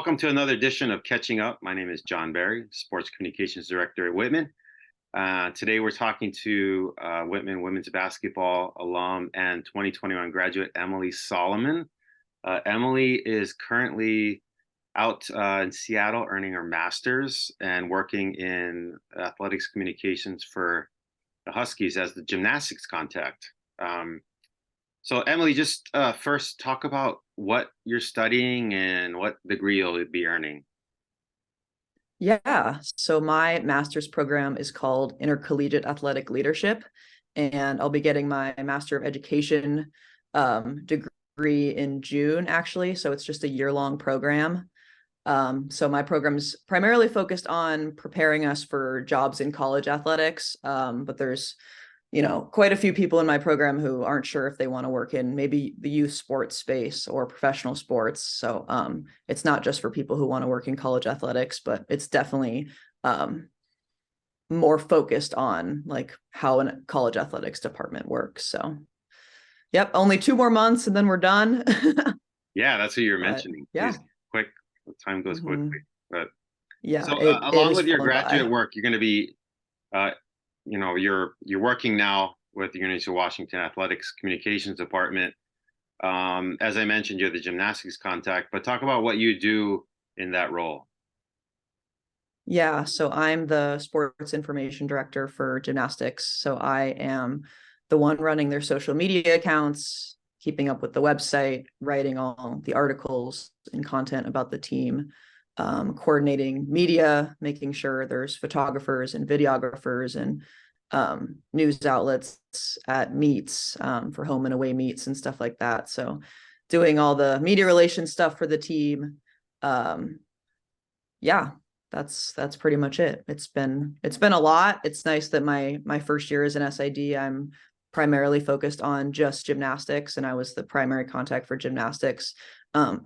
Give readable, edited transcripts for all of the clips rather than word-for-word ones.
welcome to another edition of Catching Up. My name is John Barry, Sports Communications Director at Whitman. Today we're talking to Whitman women's basketball alum and 2021 graduate Emily Solomon. Emily is currently out in Seattle earning her master's and working in athletics communications for the Huskies as the gymnastics contact. So Emily, just first talk about what you're studying and what degree you'll be earning. Yeah, so my master's program is called Intercollegiate Athletic Leadership, and I'll be getting my Master of Education degree in June, actually. So it's just a year-long program. So my program is primarily focused on preparing us for jobs in college athletics, but there's quite a few people in my program who aren't sure if they want to work in maybe the youth sports space or professional sports. So it's not just for people who want to work in college athletics, but it's definitely more focused on like how a college athletics department works. So yep, only 2 more months and then we're done. Yeah, that's what you're mentioning. Yeah. Quick, time goes quickly. But yeah, so it along is with your flown graduate by. work, you're going to be you're working now with the University of Washington Athletics Communications Department. As I mentioned, you're the gymnastics contact, but talk about what you do in that role. Yeah, so I'm the sports information director for gymnastics. So I am the one running their social media accounts, keeping up with the website, writing all the articles and content about the team, coordinating media, making sure there's photographers and videographers and news outlets at meets for home and away meets and stuff like that. So doing all the media relations stuff for the team. Yeah, that's pretty much it. It's been a lot. It's nice that my first year as an SID, I'm primarily focused on just gymnastics, and I was the primary contact for gymnastics.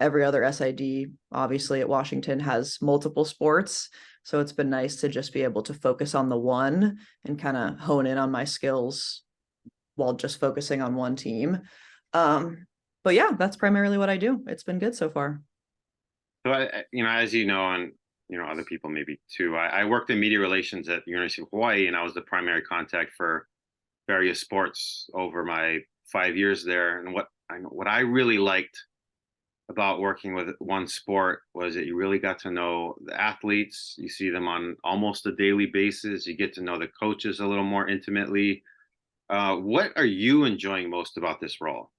Every other SID, obviously, at Washington has multiple sports. So it's been nice to just be able to focus on the one and kind of hone in on my skills while just focusing on one team. But yeah, that's primarily what I do. It's been good so far. So, as you know, and other people maybe too, I worked in media relations at the University of Hawaii, and I was the primary contact for various sports over my 5 years there. And what I really liked about working with one sport was that you really got to know the athletes. You see them on almost a daily basis. You get to know the coaches a little more intimately. What are you enjoying most about this role?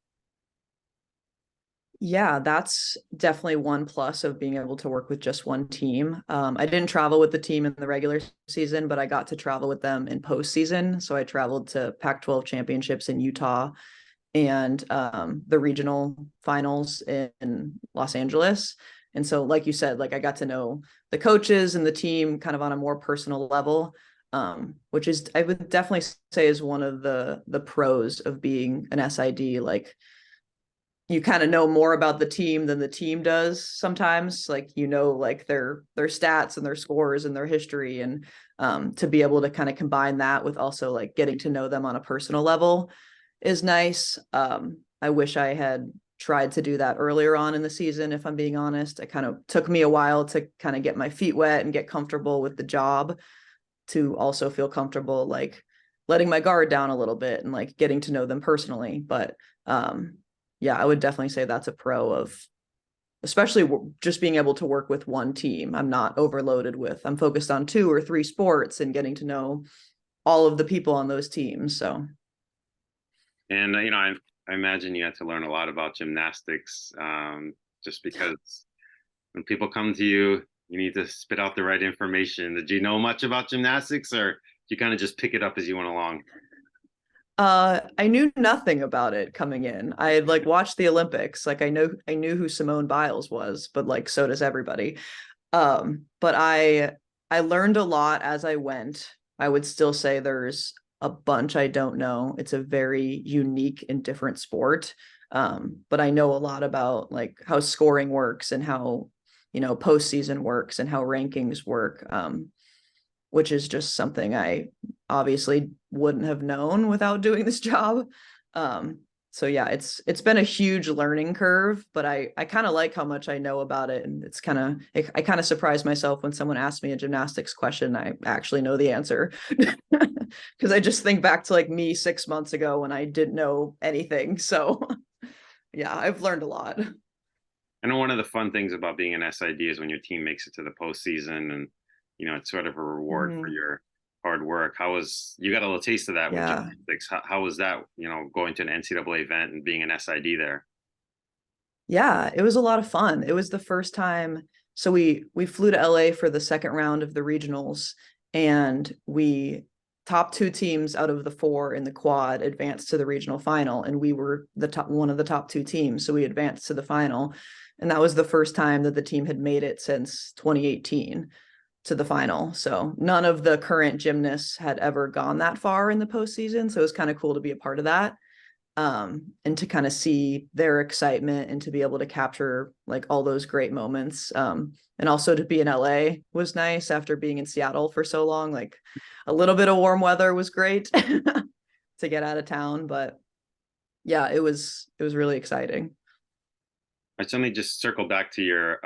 Yeah, that's definitely one plus of being able to work with just one team. I didn't travel with the team in the regular season, but I got to travel with them in postseason. So I traveled to Pac-12 championships in Utah and the regional finals in Los Angeles. And so, like you said, like I got to know the coaches and the team kind of on a more personal level, which is I would definitely say is one of the pros of being an SID. Like you kind of know more about the team than the team does sometimes, like like their stats and their scores and their history, and to be able to kind of combine that with also like getting to know them on a personal level is nice. I wish I had tried to do that earlier on in the season, if I'm being honest. It kind of took me a while to kind of get my feet wet and get comfortable with the job, to also feel comfortable like letting my guard down a little bit and like getting to know them personally. But yeah, I would definitely say that's a pro of especially just being able to work with one team. I'm not overloaded with, I'm focused on 2 or 3 sports and getting to know all of the people on those teams. So, And I imagine you had to learn a lot about gymnastics, just because when people come to you, you need to spit out the right information. Did you know much about gymnastics, or you kind of just pick it up as you went along? I knew nothing about it coming in. I had like watched the Olympics. Like I knew who Simone Biles was, but like so does everybody. But I learned a lot as I went. I would still say there's a bunch I don't know. It's a very unique and different sport. But I know a lot about like how scoring works and how, postseason works and how rankings work. Which is just something I obviously wouldn't have known without doing this job. So yeah, it's been a huge learning curve, but I kind of like how much I know about it, and it's kind of I kind of surprise myself when someone asks me a gymnastics question, I actually know the answer. Because I just think back to like me 6 months ago when I didn't know anything. So yeah, I've learned a lot. I know one of the fun things about being an SID is when your team makes it to the postseason, and it's sort of a reward for Mhm. your hard work. How was you got a little taste of that with Yeah. gymnastics? How was that? Going to an NCAA event and being an SID there. Yeah, it was a lot of fun. It was the first time. So we flew to LA for the second round of the regionals, and we top two teams out of the four in the quad advanced to the regional final, and we were the top one of the top two teams. So we advanced to the final. And that was the first time that the team had made it since 2018 to the final. So none of the current gymnasts had ever gone that far in the postseason. So it was kind of cool to be a part of that, and to kind of see their excitement and to be able to capture like all those great moments. And also to be in LA was nice after being in Seattle for so long. Like a little bit of warm weather was great to get out of town, but yeah, it was really exciting. I certainly just circle back to your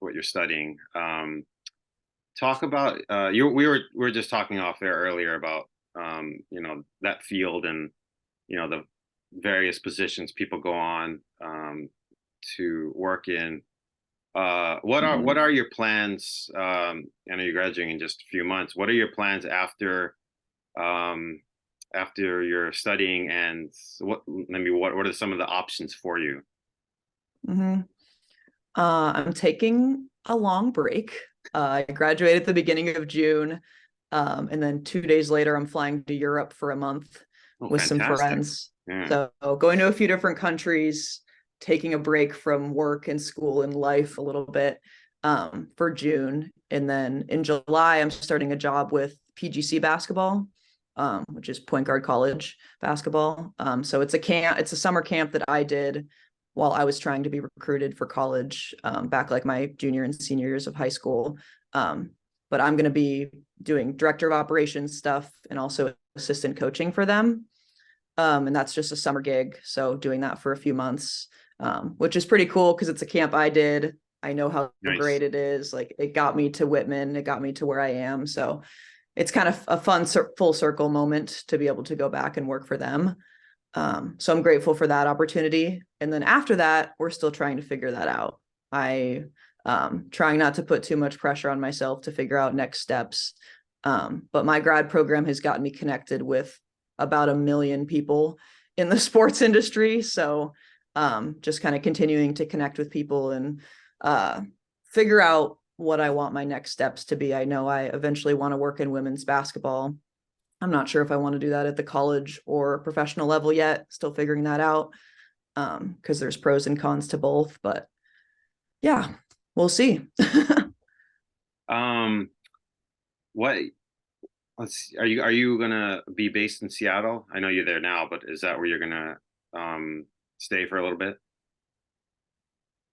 what you're studying. Talk about we were just talking off there earlier about that field and the various positions people go on to work in. What are your plans? I know you're graduating in just a few months. What are your plans um, after you're studying, and what are some of the options for you? Mm-hmm. I'm taking a long break. I graduated at the beginning of June, and then 2 days later, I'm flying to Europe for a month Oh, with some fantastic! friends. Yeah, So going to a few different countries, taking a break from work and school and life a little bit, for June, and then in July, I'm starting a job with PGC basketball, which is Point Guard College basketball. So it's a summer camp that I did while I was trying to be recruited for college, back like my junior and senior years of high school. Um, but I'm going to be doing director of operations stuff and also assistant coaching for them. And that's just a summer gig. So doing that for a few months, which is pretty cool because it's a camp I did. I know how nice. great it is. Like it got me to Whitman, it got me to where I am. So it's kind of a fun full circle moment to be able to go back and work for them. So I'm grateful for that opportunity. And then after that, we're still trying to figure that out. I trying not to put too much pressure on myself to figure out next steps. But my grad program has gotten me connected with about 1 million people in the sports industry. So just kind of continuing to connect with people and uh, figure out what I want my next steps to be. I know I eventually want to work in women's basketball. I'm not sure if I want to do that at the college or professional level yet. Still figuring that out, because there's pros and cons to both. But yeah, we'll see. Um, what let's see, are you gonna be based in Seattle? I know you're there now, but is that where you're gonna um stay for a little bit?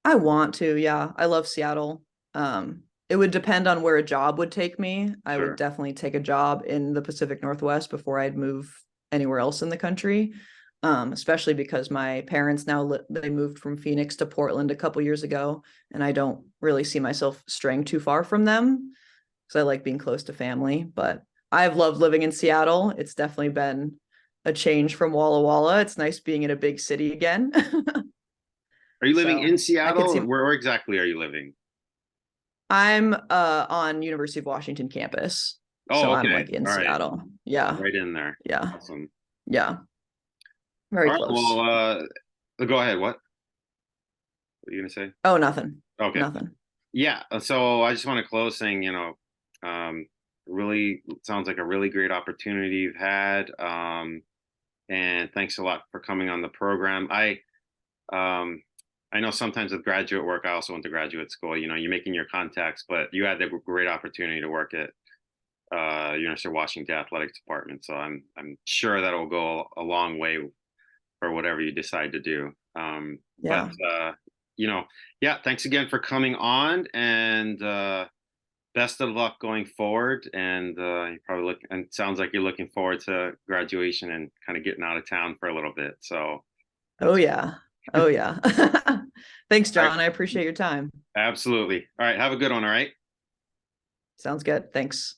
I want to, yeah. I love Seattle. It would depend on where a job would take me. I would Sure. definitely take a job in the Pacific Northwest before I'd move anywhere else in the country. Especially because my parents now they moved from Phoenix to Portland a couple years ago, and I don't really see myself straying too far from them because I like being close to family. But I've loved living in Seattle. It's definitely been a change from Walla Walla. It's nice being in a big city again. Are you living in So I could Seattle? see Where exactly are you living? I'm on University of Washington campus. So Oh, I'm okay. like in All right. Seattle. Yeah. Right in there. Yeah. Awesome. Yeah. Very All right. Well, close. go ahead. What are you gonna say? Oh, nothing. Okay. Nothing. Yeah. So I just want to close saying, really sounds like a really great opportunity you've had. And thanks a lot for coming on the program. Um, I know sometimes with graduate work, I also went to graduate school. You're making your contacts, but you had the great opportunity to work at University of Washington Athletics Department. So I'm sure that will go a long way for whatever you decide to do. But Yeah. yeah, thanks again for coming on, and best of luck going forward. And you probably look, and it sounds like you're looking forward to graduation and kind of getting out of town for a little bit. So Oh that's yeah. Oh yeah. Thanks, all right. John. I appreciate your time. Absolutely. All right. Have a good one. All right. Sounds good. Thanks.